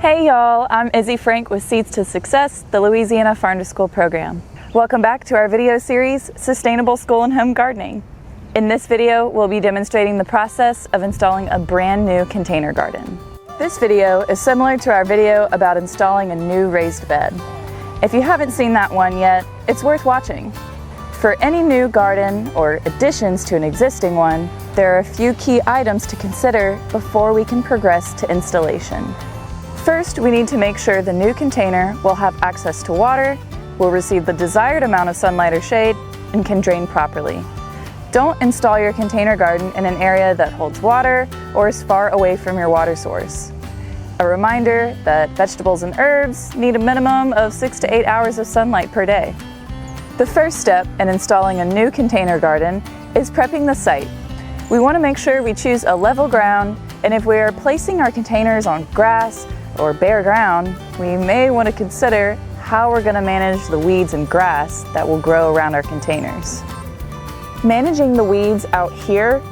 Hey y'all, I'm Izzy Frank with Seeds to Success, the Louisiana Farm to School program. Welcome back to our video series, Sustainable School and Home Gardening. In this video, we'll be demonstrating the process of installing a brand new container garden. This video is similar to our video about installing a new raised bed. If you haven't seen that one yet, it's worth watching. For any new garden or additions to an existing one, there are a few key items to consider before we can progress to installation. First, we need to make sure the new container will have access to water, will receive the desired amount of sunlight or shade, and can drain properly. Don't install your container garden in an area that holds water or is far away from your water source. A reminder that vegetables and herbs need a minimum of 6 to 8 hours of sunlight per day. The first step in installing a new container garden is prepping the site. We want to make sure we choose a level ground, and if we are placing our containers on grass or bare ground, we may want to consider how we're going to manage the weeds and grass that will grow around our containers. Managing the weeds out here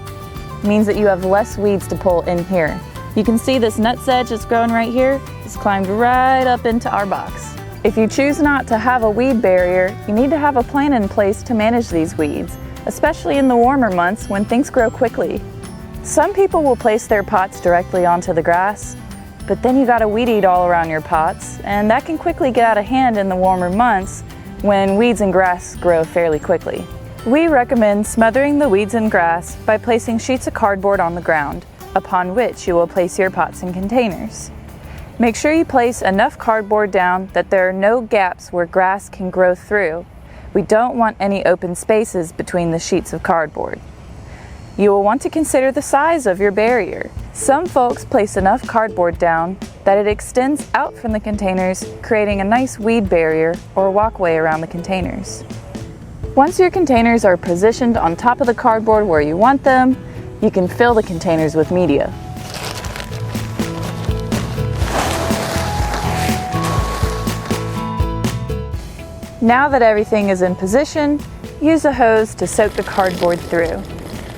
means that you have less weeds to pull in here. You can see this nutsedge that's growing right here. It's climbed right up into our box. If you choose not to have a weed barrier, you need to have a plan in place to manage these weeds, especially in the warmer months when things grow quickly. Some people will place their pots directly onto the grass, but then you gotta weed eat all around your pots, and that can quickly get out of hand in the warmer months when weeds and grass grow fairly quickly. We recommend smothering the weeds and grass by placing sheets of cardboard on the ground, upon which you will place your pots and containers. Make sure you place enough cardboard down that there are no gaps where grass can grow through. We don't want any open spaces between the sheets of cardboard. You will want to consider the size of your barrier. Some folks place enough cardboard down that it extends out from the containers, creating a nice weed barrier or walkway around the containers. Once your containers are positioned on top of the cardboard where you want them, you can fill the containers with media. Now that everything is in position, use a hose to soak the cardboard through.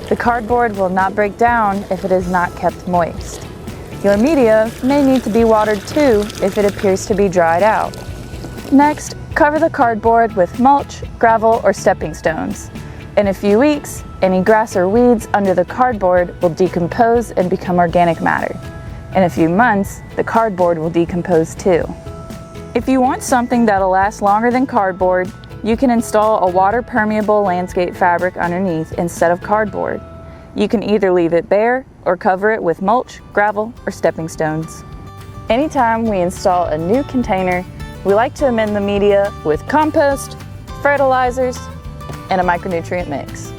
The cardboard will not break down if it is not kept moist. Your media may need to be watered too if it appears to be dried out. Next, cover the cardboard with mulch, gravel, or stepping stones. In a few weeks, any grass or weeds under the cardboard will decompose and become organic matter. In a few months, the cardboard will decompose too. If you want something that'll last longer than cardboard, you can install a water-permeable landscape fabric underneath instead of cardboard. You can either leave it bare or cover it with mulch, gravel, or stepping stones. Anytime we install a new container, we like to amend the media with compost, fertilizers, and a micronutrient mix.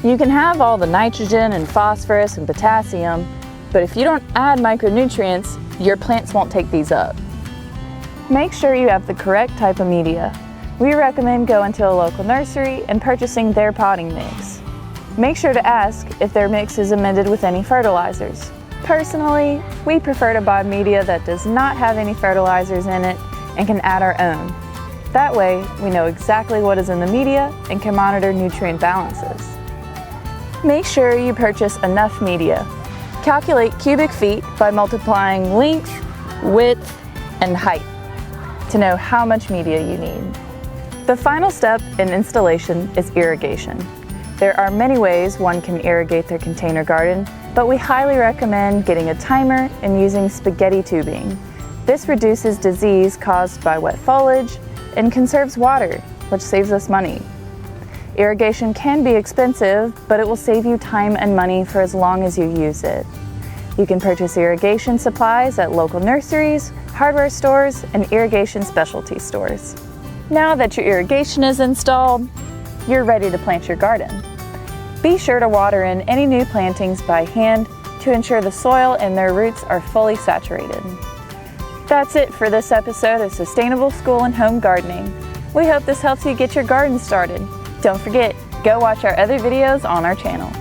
You can have all the nitrogen and phosphorus and potassium, but if you don't add micronutrients, your plants won't take these up. Make sure you have the correct type of media. We recommend going to a local nursery and purchasing their potting mix. Make sure to ask if their mix is amended with any fertilizers. Personally, we prefer to buy media that does not have any fertilizers in it and can add our own. That way, we know exactly what is in the media and can monitor nutrient balances. Make sure you purchase enough media. Calculate cubic feet by multiplying length, width, and height to know how much media you need. The final step in installation is irrigation. There are many ways one can irrigate their container garden, but we highly recommend getting a timer and using spaghetti tubing. This reduces disease caused by wet foliage and conserves water, which saves us money. Irrigation can be expensive, but it will save you time and money for as long as you use it. You can purchase irrigation supplies at local nurseries, hardware stores, and irrigation specialty stores. Now that your irrigation is installed, you're ready to plant your garden. Be sure to water in any new plantings by hand to ensure the soil and their roots are fully saturated. That's it for this episode of Sustainable School and Home Gardening. We hope this helps you get your garden started. Don't forget, go watch our other videos on our channel.